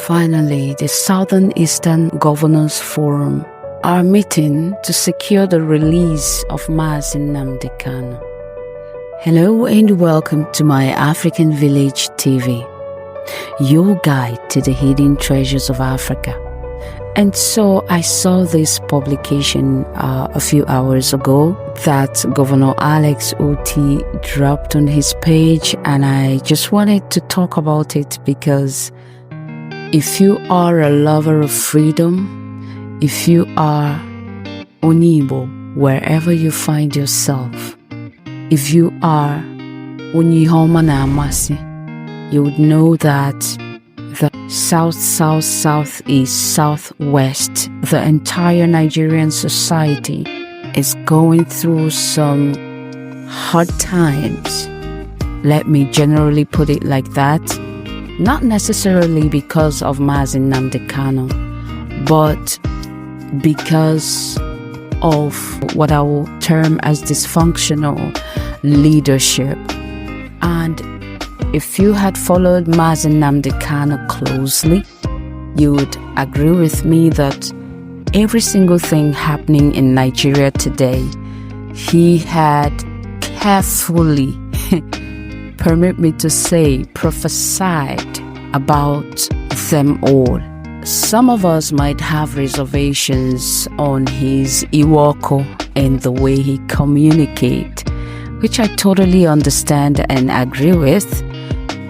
Finally, the Southern Eastern Governors Forum are meeting to secure the release of Mazi Nnamdi Kanu. Hello and welcome to my African Village TV, your guide to the hidden treasures of Africa. And so I saw this publication a few hours ago that Governor Alex Otti dropped on his page, and I just wanted to talk about it because if you are a lover of freedom, if you are Igbo, wherever you find yourself, if you are Onyihoma na Amasi, you would know that the south, south, southeast, southwest, the entire Nigerian society is going through some hard times. Let me generally put it like that. Not necessarily because of Mazi Nnamdi Kanu, but because of what I will term as dysfunctional leadership. And if you had followed Mazi Nnamdi Kanu closely, you would agree with me that every single thing happening in Nigeria today, he had carefully, permit me to say, prophesied about them all. Some of us might have reservations on his iwoko and the way he communicates, which I totally understand and agree with,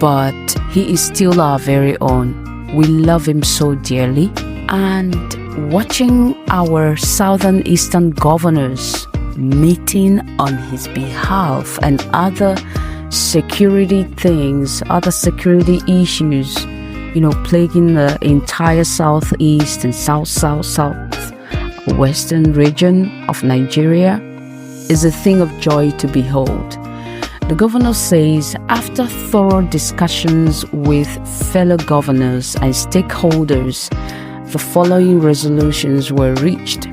but he is still our very own. We love him so dearly, and watching our Southern Eastern governors meeting on his behalf and other security things, other security issues, plaguing the entire southeast and southwestern region of Nigeria is a thing of joy to behold. The governor says after thorough discussions with fellow governors and stakeholders, the following resolutions were reached.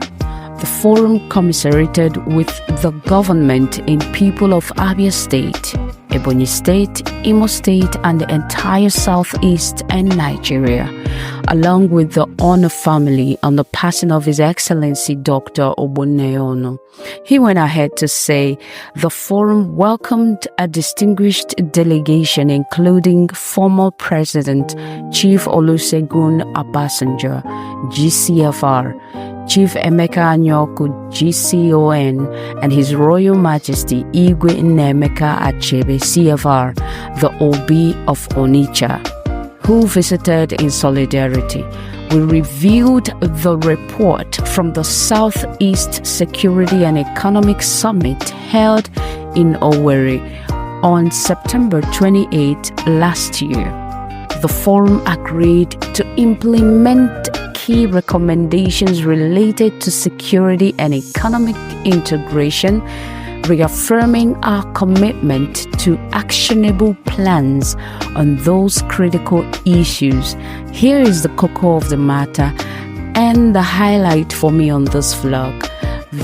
The forum commiserated with the government and people of Abia State, Ebonyi State, Imo State, and the entire Southeast and Nigeria, along with the Nnoo family on the passing of His Excellency Dr. Nnoo. He went ahead to say the forum welcomed a distinguished delegation including former President Chief Olusegun Obasanjo, GCFR, Chief Emeka Anyaoku, GCON, and His Royal Majesty Igwe Nnaemeka Achebe, CFR, the Obi of Onitsha, who visited in solidarity. We reviewed the report from the Southeast Security and Economic Summit held in Owerri on September 28 last year. The forum agreed to implement key recommendations related to security and economic integration, reaffirming our commitment to actionable plans on those critical issues. Here is the cocoa of the matter and the highlight for me on this vlog.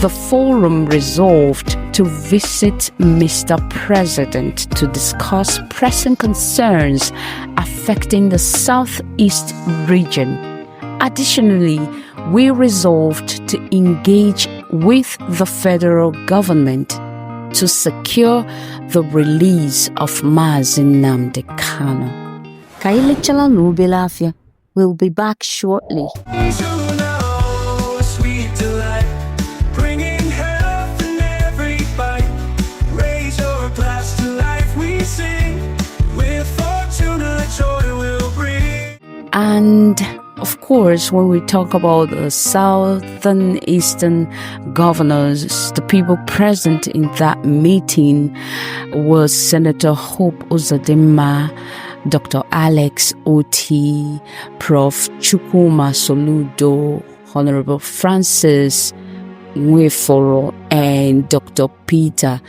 The forum resolved to visit Mr. President to discuss pressing concerns affecting the Southeast region. Additionally, we resolved to engage with the federal government to secure the release of Mazi Nnamdi Kanu. Kailechala Nubelafia. We'll be back shortly. And of course, when we talk about the Southern Eastern governors, the people present in that meeting was Senator Hope Uzodimma, Dr. Alex Otti, Prof. Chukwuma Soludo, Honorable Francis Nweforo, and Dr. Peter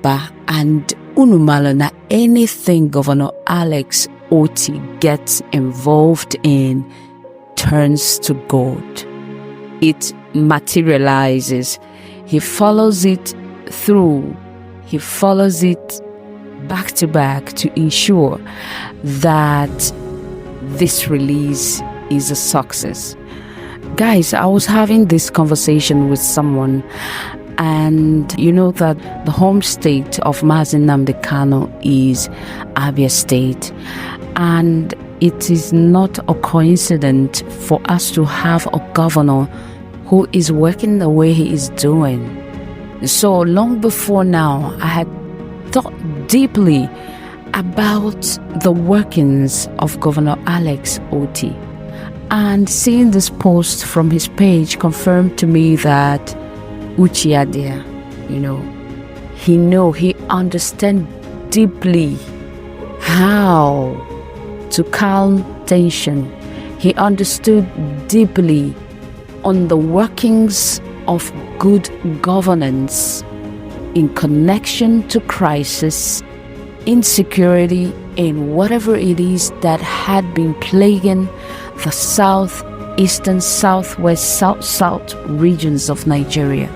Ba. And Unumalana, anything Governor Alex Otti gets involved in turns to gold. It materializes. He follows it through. He follows it back to back to ensure that this release is a success. Guys, I was having this conversation with someone, and you know that the home state of Mazi Nnamdi Kanu is Abia State, and it is not a coincidence for us to have a governor who is working the way he is doing. So long before now, I had thought deeply about the workings of Governor Alex Otti, and seeing this post from his page confirmed to me that Uchiadia, he understands deeply how to calm tension. He understood deeply on the workings of good governance in connection to crisis, insecurity, and whatever it is that had been plaguing the south, eastern, southwest, south regions of Nigeria.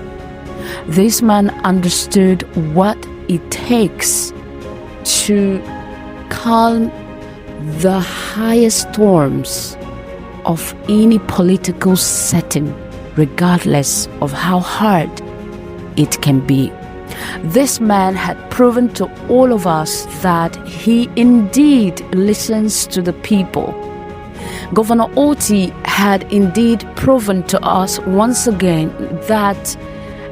This man understood what it takes to calm the highest storms of any political setting, regardless of how hard it can be. This man had proven to all of us that he indeed listens to the people. Governor Otti had indeed proven to us once again that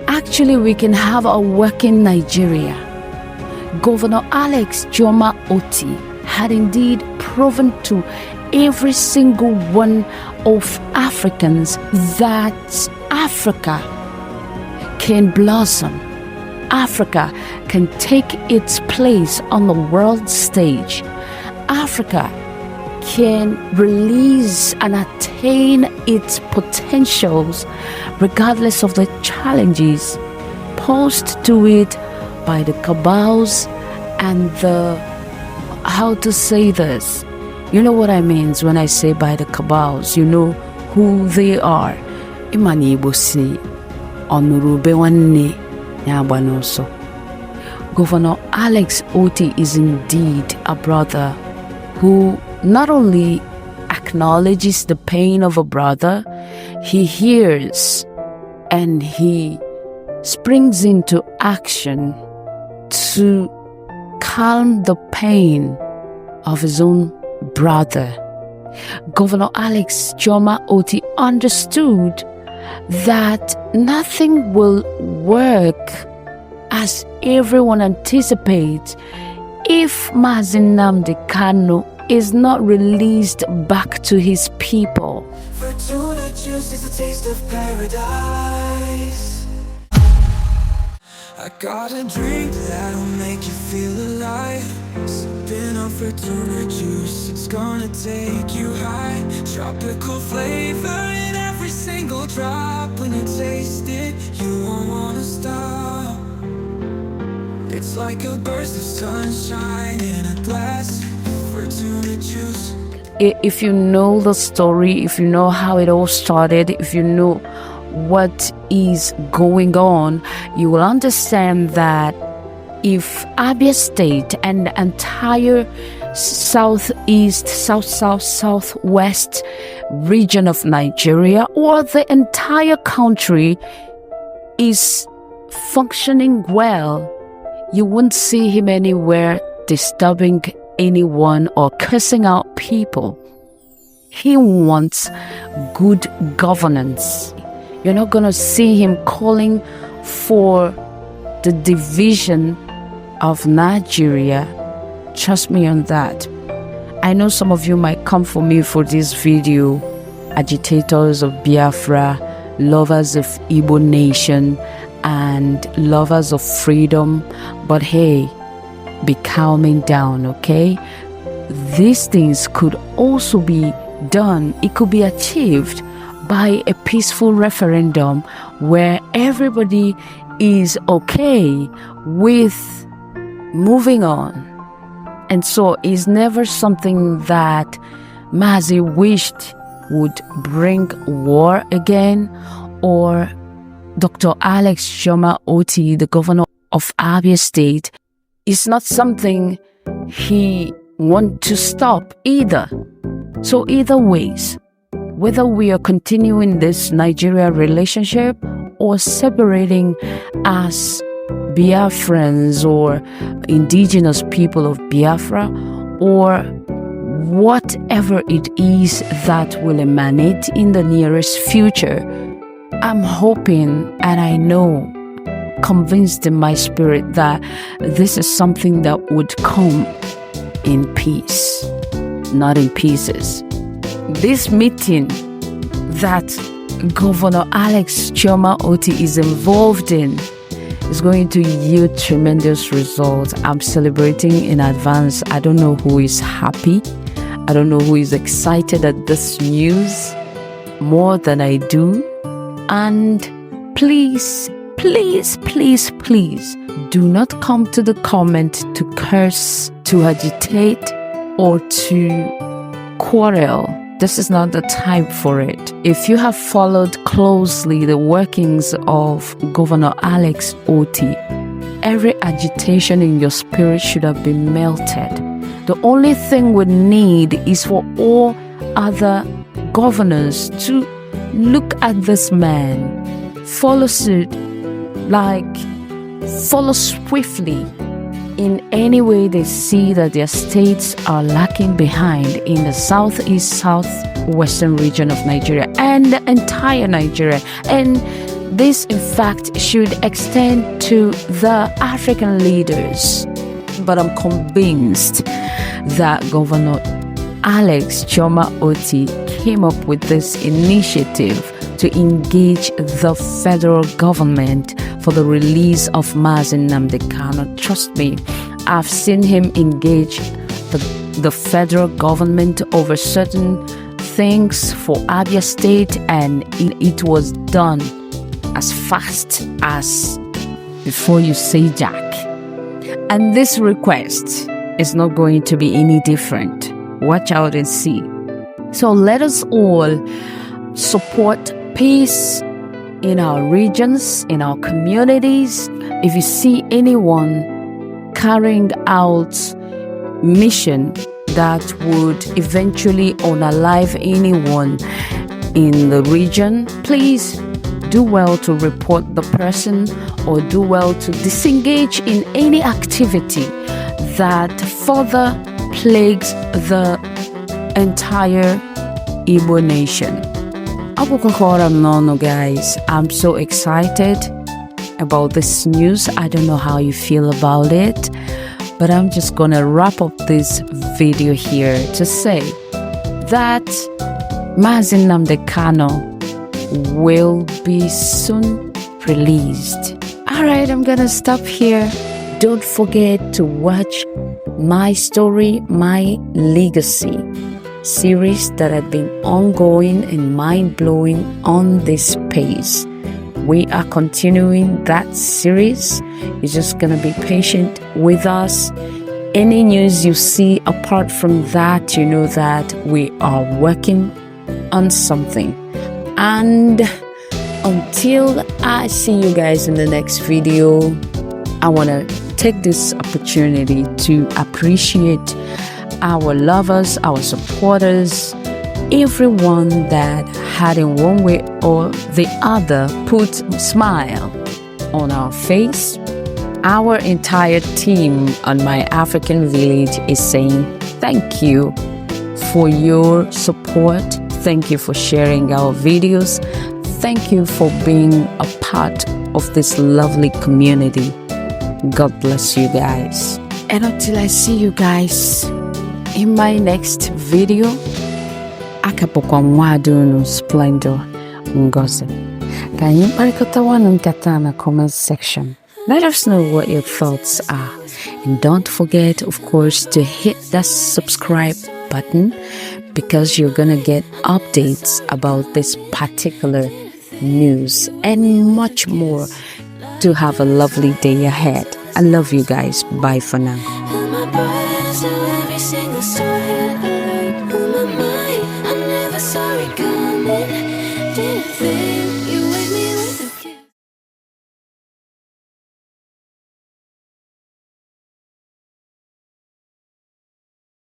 actually we can have a working Nigeria. Governor Alex Chioma OTTI had indeed proven to every single one of Africans that Africa can blossom. Africa can take its place on the world stage. Africa can release and attain its potentials regardless of the challenges posed to it by the cabals and the, how to say this, you know what I mean when I say by the cabals, you know who they are. Imani Bosi Onurube Wanne Nyabanoso. Governor Alex Otti is indeed a brother who not only acknowledges the pain of a brother, he hears and he springs into action to calm the pain of his own brother. Governor Alex Chioma OTTI understood that nothing will work as everyone anticipates if Mazi Nnamdi Kanu is not released back to his people. Fortuna juice is a taste of paradise. I got a drink that'll make you feel alive. Sipping on Fortuna juice, it's gonna take you high. Tropical flavor in every single drop. When you taste it, you won't wanna stop. It's like a burst of sunshine in a glass. Fortuna juice. If you know the story, if you know how it all started, if you know what is going on, you will understand that if Abia State and the entire southeast, southwest region of Nigeria, or the entire country is functioning well, you won't see him anywhere disturbing anyone or cursing out people. He wants good governance. You're not going to see him calling for the division of Nigeria. Trust me on that. I know some of you might come for me for this video, agitators of Biafra, lovers of Igbo nation, and lovers of freedom, but hey, be calming down, okay? These things could also be done, it could be achieved by a peaceful referendum where everybody is okay with moving on. And so it's never something that Mazi wished would bring war again, or Dr. Alex Chioma OTTI, the governor of Abia State, is not something he wants to stop either. So either ways, whether we are continuing this Nigeria relationship or separating as Biafrans or indigenous people of Biafra, or whatever it is that will emanate in the nearest future, I'm hoping, and I know, convinced in my spirit, that this is something that would come in peace, not in pieces. This meeting that Governor Alex Chioma OTTI is involved in is going to yield tremendous results. I'm celebrating in advance. I don't know who is happy. I don't know who is excited at this news more than I do. And please, please, please, please do not come to the comment to curse, to agitate, or to quarrel. This is not the time for it. If you have followed closely the workings of Governor Alex Otti, every agitation in your spirit should have been melted. The only thing we need is for all other governors to look at this man, follow suit, follow swiftly in any way they see that their states are lacking behind in the southwestern region of Nigeria and the entire Nigeria. And this, in fact, should extend to the African leaders. But I'm convinced that Governor Alex Chioma OTTI came up with this initiative to engage the federal government for the release of Mazi Nnamdi Kanu. Trust me, I've seen him engage the federal government over certain things for Abia State, and it was done as fast as before you say jack. And this request is not going to be any different. Watch out and see. So let us all support peace in our regions, in our communities. If you see anyone carrying out mission that would eventually unalive anyone in the region, please do well to report the person, or do well to disengage in any activity that further plagues the entire Igbo nation. Nnoo, guys, I'm so excited about this news. I don't know how you feel about it, but I'm just gonna wrap up this video here to say that Mazi Nnamdi Kanu will be soon released. Alright, I'm gonna stop here. Don't forget to watch My Story, My Legacy series that had been ongoing and mind-blowing on this pace. We are continuing that series. You're just gonna be patient with us. Any news you see apart from that, you know that we are working on something. And until I see you guys in the next video, I want to take this opportunity to appreciate our lovers, our supporters, everyone that had in one way or the other put a smile on our face. Our entire team on My African Village is saying thank you for your support. Thank you for sharing our videos. Thank you for being a part of this lovely community. God bless you guys. And until I see you guys in my next video, akapokwa mwadunu Splendor Ngozi. Can you nkata na comment section? Let us know what your thoughts are. And don't forget, of course, to hit that subscribe button, because you're gonna get updates about this particular news and much more. To have a lovely day ahead. I love you guys. Bye for now. I'm never sorry coming.